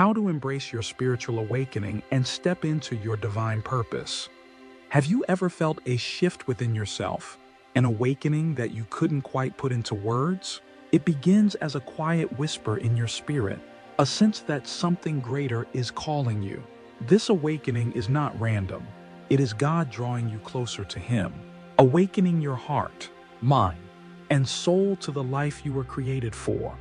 how to embrace your spiritual awakening and step into your divine purpose. Have you ever felt a shift within yourself, an awakening that you couldn't quite put into words? It begins as a quiet whisper in your spirit, a sense that something greater is calling you. This awakening is not random. It is God drawing you closer to Him, awakening your heart, mind, and soul to the life you were created for.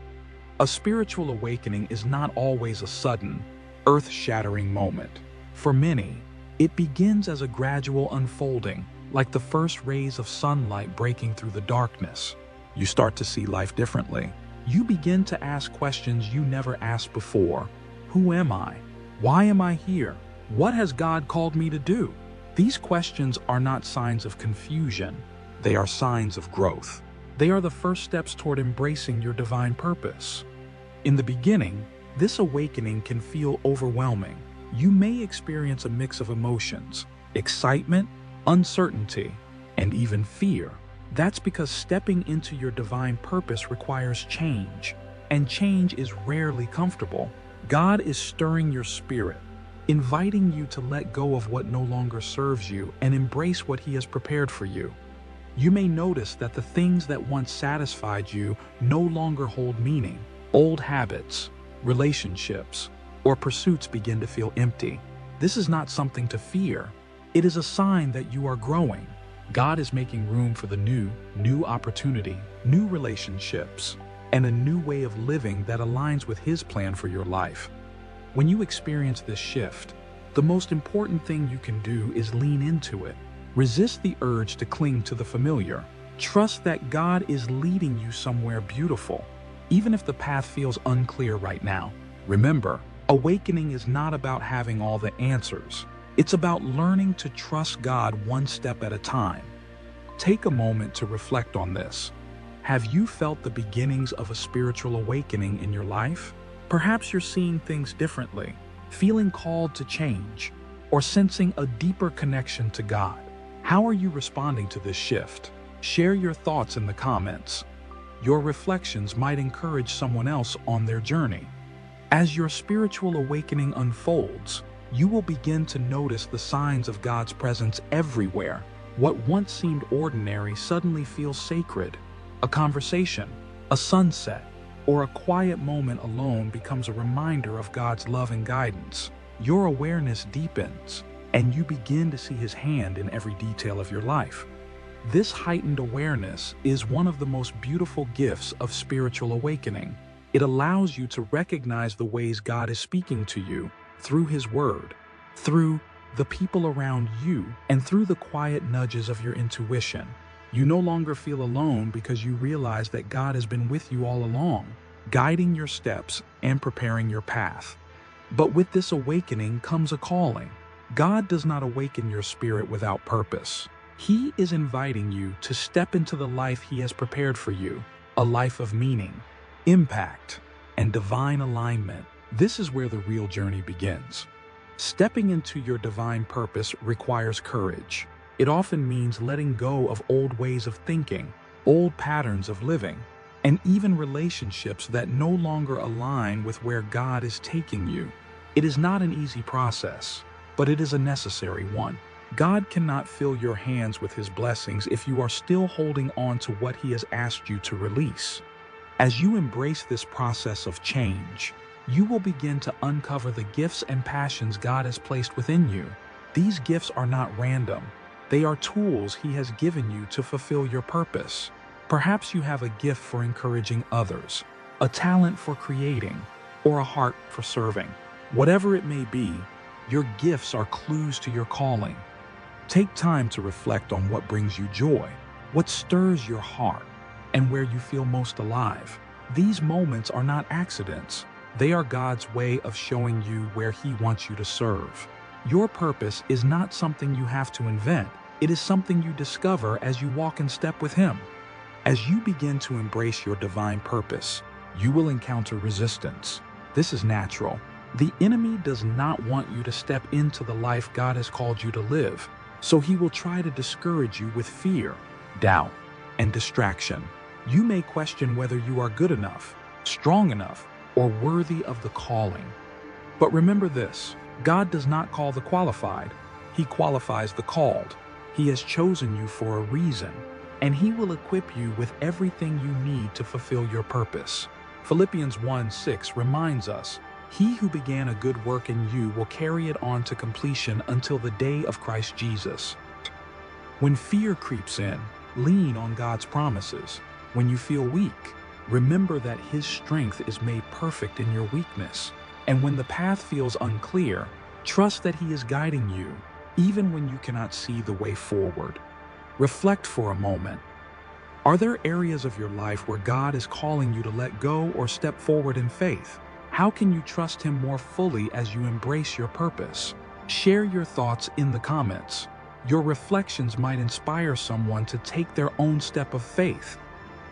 A spiritual awakening is not always a sudden, earth-shattering moment. For many, it begins as a gradual unfolding, like the first rays of sunlight breaking through the darkness. You start to see life differently. You begin to ask questions you never asked before. Who am I? Why am I here? What has God called me to do? These questions are not signs of confusion. They are signs of growth. They are the first steps toward embracing your divine purpose. In the beginning, this awakening can feel overwhelming. You may experience a mix of emotions, excitement, uncertainty, and even fear. That's because stepping into your divine purpose requires change, and change is rarely comfortable. God is stirring your spirit, inviting you to let go of what no longer serves you and embrace what He has prepared for you. You may notice that the things that once satisfied you no longer hold meaning. Old habits, relationships, or pursuits begin to feel empty. This is not something to fear. It is a sign that you are growing. God is making room for the new opportunity, new relationships, and a new way of living that aligns with His plan for your life. When you experience this shift, the most important thing you can do is lean into it. Resist the urge to cling to the familiar. Trust that God is leading you somewhere beautiful, even if the path feels unclear right now. Remember, awakening is not about having all the answers. It's about learning to trust God one step at a time. Take a moment to reflect on this. Have you felt the beginnings of a spiritual awakening in your life? Perhaps you're seeing things differently, feeling called to change, or sensing a deeper connection to God. How are you responding to this shift? Share your thoughts in the comments. Your reflections might encourage someone else on their journey. As your spiritual awakening unfolds, you will begin to notice the signs of God's presence everywhere. What once seemed ordinary suddenly feels sacred. A conversation, a sunset, or a quiet moment alone becomes a reminder of God's love and guidance. Your awareness deepens, and you begin to see His hand in every detail of your life. This heightened awareness is one of the most beautiful gifts of spiritual awakening. It allows you to recognize the ways God is speaking to you through His Word, through the people around you, and through the quiet nudges of your intuition. You no longer feel alone because you realize that God has been with you all along, guiding your steps and preparing your path. But with this awakening comes a calling. God does not awaken your spirit without purpose. He is inviting you to step into the life He has prepared for you, a life of meaning, impact, and divine alignment. This is where the real journey begins. Stepping into your divine purpose requires courage. It often means letting go of old ways of thinking, old patterns of living, and even relationships that no longer align with where God is taking you. It is not an easy process, but it is a necessary one. God cannot fill your hands with His blessings if you are still holding on to what He has asked you to release. As you embrace this process of change, you will begin to uncover the gifts and passions God has placed within you. These gifts are not random. They are tools He has given you to fulfill your purpose. Perhaps you have a gift for encouraging others, a talent for creating, or a heart for serving. Whatever it may be, your gifts are clues to your calling. Take time to reflect on what brings you joy, what stirs your heart, and where you feel most alive. These moments are not accidents. They are God's way of showing you where He wants you to serve. Your purpose is not something you have to invent. It is something you discover as you walk in step with Him. As you begin to embrace your divine purpose, you will encounter resistance. This is natural. The enemy does not want you to step into the life God has called you to live, so he will try to discourage you with fear, doubt, and distraction. You may question whether you are good enough, strong enough, or worthy of the calling. But remember this, God does not call the qualified, He qualifies the called. He has chosen you for a reason, and He will equip you with everything you need to fulfill your purpose. Philippians 1:6 reminds us, He who began a good work in you will carry it on to completion until the day of Christ Jesus. When fear creeps in, lean on God's promises. When you feel weak, remember that His strength is made perfect in your weakness. And when the path feels unclear, trust that He is guiding you, even when you cannot see the way forward. Reflect for a moment. Are there areas of your life where God is calling you to let go or step forward in faith? How can you trust Him more fully as you embrace your purpose? Share your thoughts in the comments. Your reflections might inspire someone to take their own step of faith.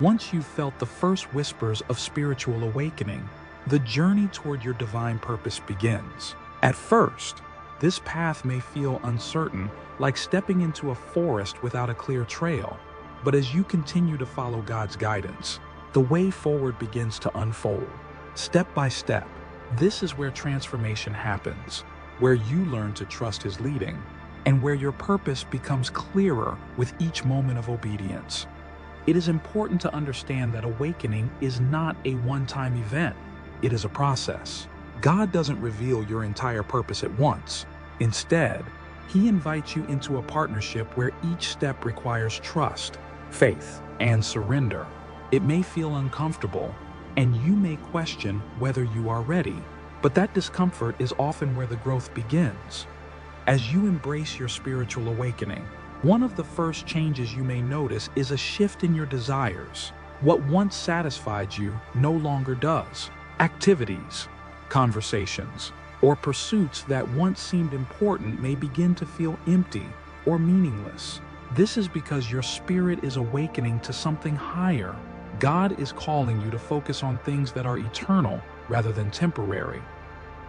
Once you've felt the first whispers of spiritual awakening, the journey toward your divine purpose begins. At first, this path may feel uncertain, like stepping into a forest without a clear trail. But as you continue to follow God's guidance, the way forward begins to unfold. Step by step, this is where transformation happens, where you learn to trust His leading, and where your purpose becomes clearer with each moment of obedience. It is important to understand that awakening is not a one-time event. It is a process. God doesn't reveal your entire purpose at once. Instead, He invites you into a partnership where each step requires trust, faith, and surrender. It may feel uncomfortable, and you may question whether you are ready, but that discomfort is often where the growth begins. As you embrace your spiritual awakening, one of the first changes you may notice is a shift in your desires. What once satisfied you no longer does. Activities, conversations, or pursuits that once seemed important may begin to feel empty or meaningless. This is because your spirit is awakening to something higher. God is calling you to focus on things that are eternal rather than temporary.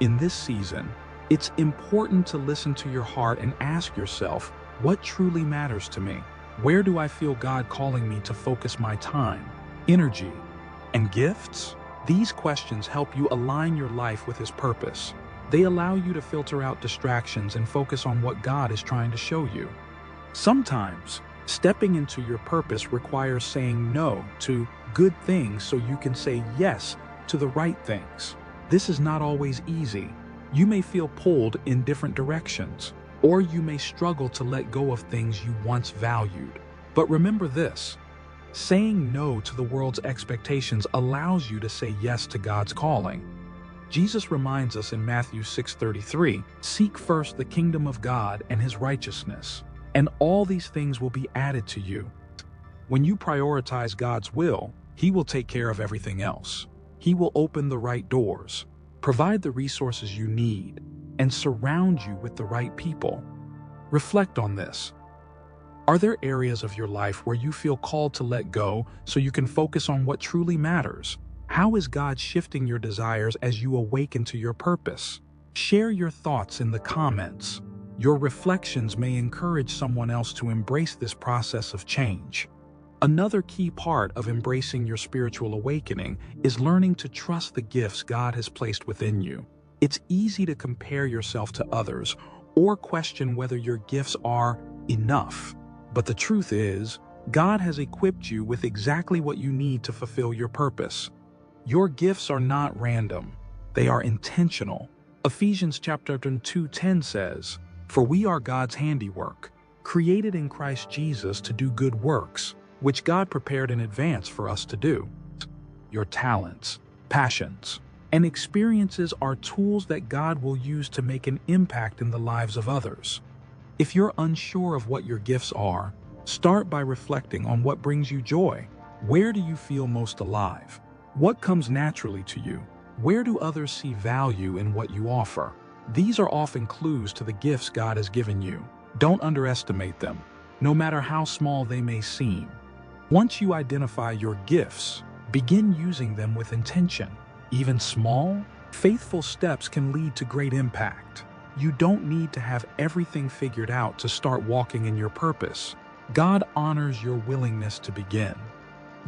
In this season, it's important to listen to your heart and ask yourself, what truly matters to me? Where do I feel God calling me to focus my time, energy, and gifts? These questions help you align your life with His purpose. They allow you to filter out distractions and focus on what God is trying to show you. Sometimes, stepping into your purpose requires saying no to good things so you can say yes to the right things. This is not always easy. You may feel pulled in different directions, or you may struggle to let go of things you once valued. But remember this, saying no to the world's expectations allows you to say yes to God's calling. Jesus reminds us in Matthew 6:33, "Seek first the kingdom of God and His righteousness, and all these things will be added to you." When you prioritize God's will, He will take care of everything else. He will open the right doors, provide the resources you need, and surround you with the right people. Reflect on this. Are there areas of your life where you feel called to let go so you can focus on what truly matters? How is God shifting your desires as you awaken to your purpose? Share your thoughts in the comments. Your reflections may encourage someone else to embrace this process of change. Another key part of embracing your spiritual awakening is learning to trust the gifts God has placed within you. It's easy to compare yourself to others or question whether your gifts are enough. But the truth is, God has equipped you with exactly what you need to fulfill your purpose. Your gifts are not random. They are intentional. Ephesians chapter 2:10 says, "For we are God's handiwork, created in Christ Jesus to do good works, which God prepared in advance for us to do." Your talents, passions, and experiences are tools that God will use to make an impact in the lives of others. If you're unsure of what your gifts are, start by reflecting on what brings you joy. Where do you feel most alive? What comes naturally to you? Where do others see value in what you offer? These are often clues to the gifts God has given you. Don't underestimate them, no matter how small they may seem. Once you identify your gifts, begin using them with intention. Even small, faithful steps can lead to great impact. You don't need to have everything figured out to start walking in your purpose. God honors your willingness to begin.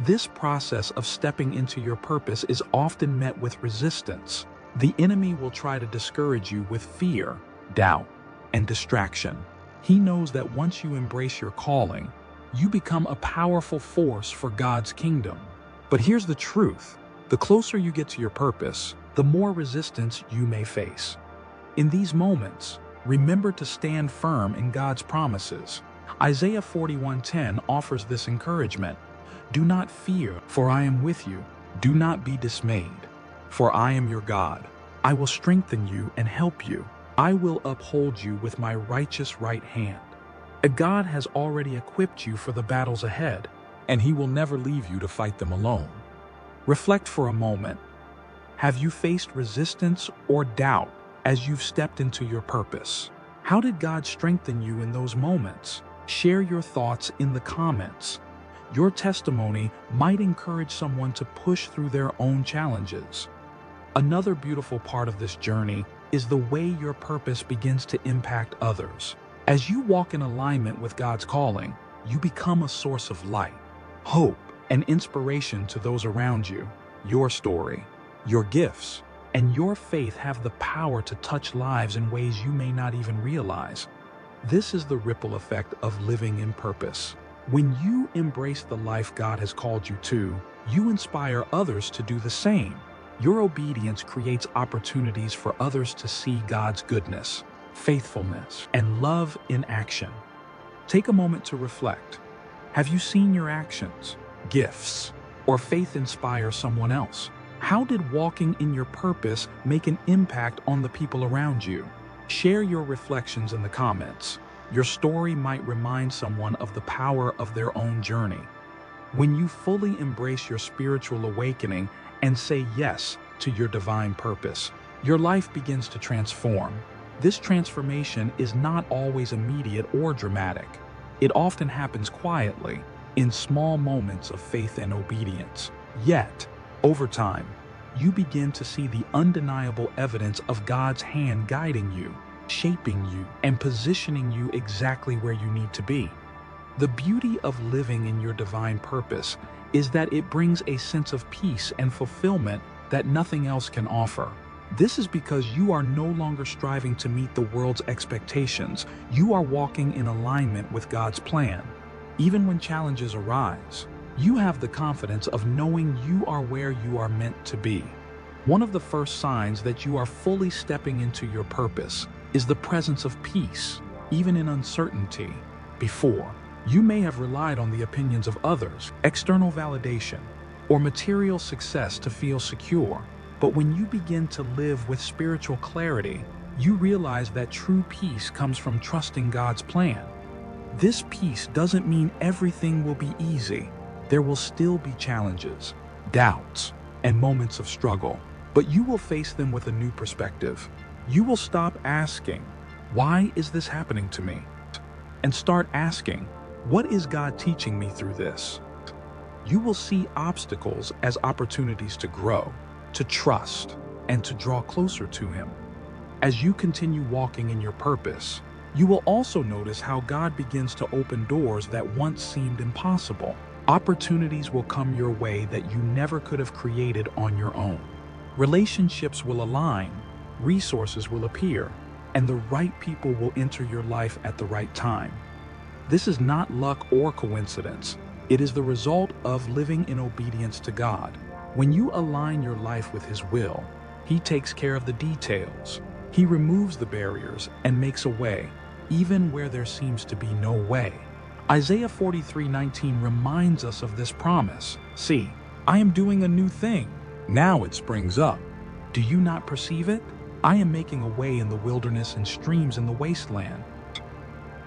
This process of stepping into your purpose is often met with resistance. The enemy will try to discourage you with fear, doubt, and distraction. He knows that once you embrace your calling, you become a powerful force for God's kingdom. But here's the truth. The closer you get to your purpose, the more resistance you may face. In these moments, remember to stand firm in God's promises. Isaiah 41:10 offers this encouragement. Do not fear, for I am with you. Do not be dismayed, for I am your God. I will strengthen you and help you. I will uphold you with my righteous right hand. God has already equipped you for the battles ahead, and He will never leave you to fight them alone. Reflect for a moment. Have you faced resistance or doubt as you've stepped into your purpose? How did God strengthen you in those moments? Share your thoughts in the comments. Your testimony might encourage someone to push through their own challenges. Another beautiful part of this journey is the way your purpose begins to impact others. As you walk in alignment with God's calling, you become a source of light, hope, and inspiration to those around you. Your story, your gifts, and your faith have the power to touch lives in ways you may not even realize. This is the ripple effect of living in purpose. When you embrace the life God has called you to, you inspire others to do the same. Your obedience creates opportunities for others to see God's goodness, faithfulness, and love in action. Take a moment to reflect. Have you seen your actions, gifts, or faith inspire someone else? How did walking in your purpose make an impact on the people around you? Share your reflections in the comments. Your story might remind someone of the power of their own journey. When you fully embrace your spiritual awakening and say yes to your divine purpose, your life begins to transform. This transformation is not always immediate or dramatic. It often happens quietly, in small moments of faith and obedience. Yet, over time, you begin to see the undeniable evidence of God's hand guiding you, shaping you, and positioning you exactly where you need to be. The beauty of living in your divine purpose is that it brings a sense of peace and fulfillment that nothing else can offer. This is because you are no longer striving to meet the world's expectations. You are walking in alignment with God's plan. Even when challenges arise, you have the confidence of knowing you are where you are meant to be. One of the first signs that you are fully stepping into your purpose is the presence of peace, even in uncertainty. Before, you may have relied on the opinions of others, external validation, or material success to feel secure. But when you begin to live with spiritual clarity, you realize that true peace comes from trusting God's plan. This peace doesn't mean everything will be easy. There will still be challenges, doubts, and moments of struggle, but you will face them with a new perspective. You will stop asking, "Why is this happening to me?" and start asking, "What is God teaching me through this?" You will see obstacles as opportunities to grow, to trust, and to draw closer to Him. As you continue walking in your purpose, you will also notice how God begins to open doors that once seemed impossible. Opportunities will come your way that you never could have created on your own. Relationships will align, resources will appear, and the right people will enter your life at the right time. This is not luck or coincidence. It is the result of living in obedience to God. When you align your life with His will, He takes care of the details. He removes the barriers and makes a way, even where there seems to be no way. Isaiah 43:19 reminds us of this promise. "See, I am doing a new thing. Now it springs up. Do you not perceive it? I am making a way in the wilderness and streams in the wasteland."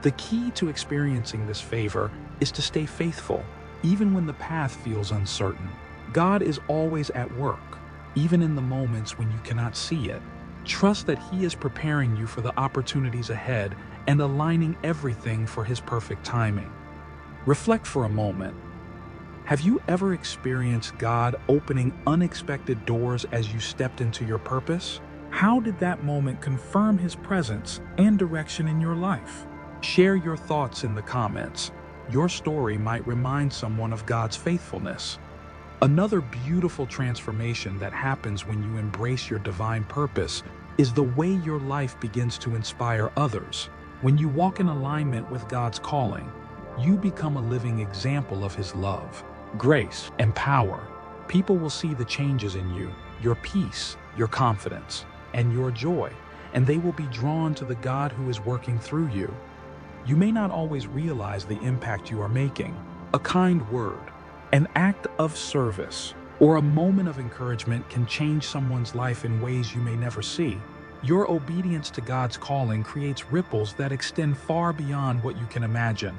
The key to experiencing this favor is to stay faithful, even when the path feels uncertain. God is always at work, even in the moments when you cannot see it. Trust that He is preparing you for the opportunities ahead and aligning everything for His perfect timing. Reflect for a moment. Have you ever experienced God opening unexpected doors as you stepped into your purpose? How did that moment confirm His presence and direction in your life? Share your thoughts in the comments. Your story might remind someone of God's faithfulness. Another beautiful transformation that happens when you embrace your divine purpose is the way your life begins to inspire others. When you walk in alignment with God's calling, you become a living example of His love, grace, and power. People will see the changes in you, your peace, your confidence, and your joy, and they will be drawn to the God who is working through you. You may not always realize the impact you are making. A kind word, an act of service, or a moment of encouragement can change someone's life in ways you may never see. Your obedience to God's calling creates ripples that extend far beyond what you can imagine.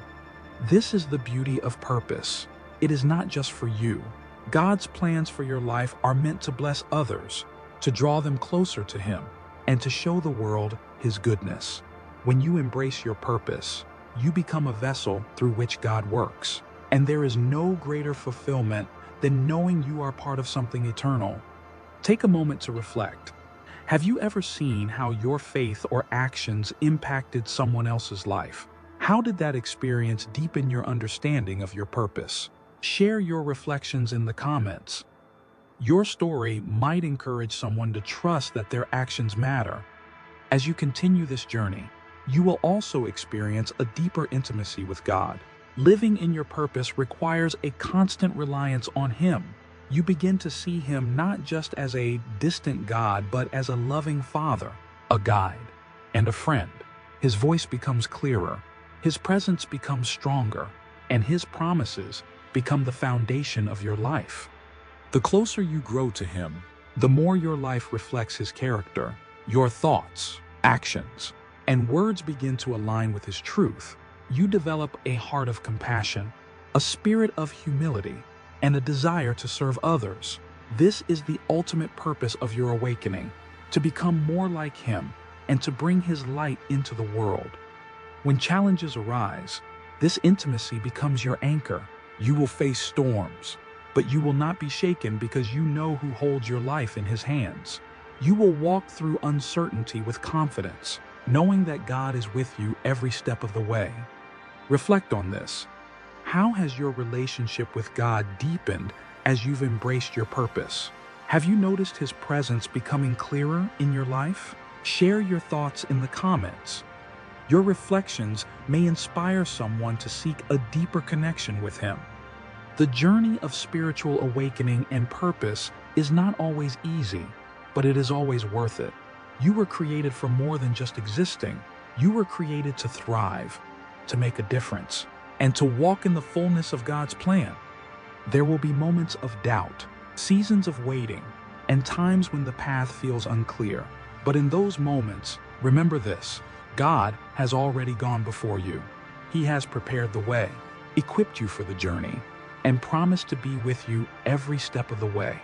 This is the beauty of purpose. It is not just for you. God's plans for your life are meant to bless others, to draw them closer to Him, and to show the world His goodness. When you embrace your purpose, you become a vessel through which God works. And there is no greater fulfillment than knowing you are part of something eternal. Take a moment to reflect. Have you ever seen how your faith or actions impacted someone else's life? How did that experience deepen your understanding of your purpose? Share your reflections in the comments. Your story might encourage someone to trust that their actions matter. As you continue this journey, you will also experience a deeper intimacy with God. Living in your purpose requires a constant reliance on Him. You begin to see Him not just as a distant God, but as a loving Father, a guide, and a friend. His voice becomes clearer, His presence becomes stronger, and His promises become the foundation of your life. The closer you grow to Him, the more your life reflects His character. Your thoughts, actions, and words begin to align with His truth. You develop a heart of compassion, a spirit of humility, and a desire to serve others. This is the ultimate purpose of your awakening, to become more like Him and to bring His light into the world. When challenges arise, this intimacy becomes your anchor. You will face storms, but you will not be shaken because you know who holds your life in His hands. You will walk through uncertainty with confidence, knowing that God is with you every step of the way. Reflect on this. How has your relationship with God deepened as you've embraced your purpose? Have you noticed His presence becoming clearer in your life? Share your thoughts in the comments. Your reflections may inspire someone to seek a deeper connection with Him. The journey of spiritual awakening and purpose is not always easy, but it is always worth it. You were created for more than just existing. You were created to thrive, to make a difference, and to walk in the fullness of God's plan. There will be moments of doubt, seasons of waiting, and times when the path feels unclear. But in those moments, remember this: God has already gone before you. He has prepared the way, equipped you for the journey, and promised to be with you every step of the way.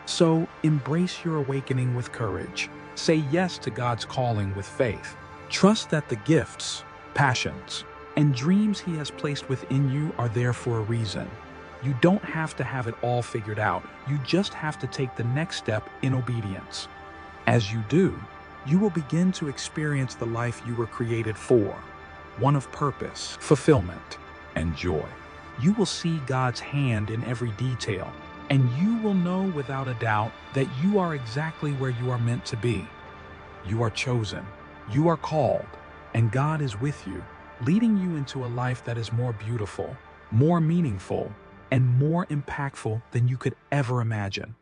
So embrace your awakening with courage. Say yes to God's calling with faith. Trust that the gifts, passions, and dreams He has placed within you are there for a reason. You don't have to have it all figured out. You just have to take the next step in obedience. As you do, you will begin to experience the life you were created for, one of purpose, fulfillment, and joy. You will see God's hand in every detail, and you will know without a doubt that you are exactly where you are meant to be. You are chosen, you are called, and God is with you, leading you into a life that is more beautiful, more meaningful, and more impactful than you could ever imagine.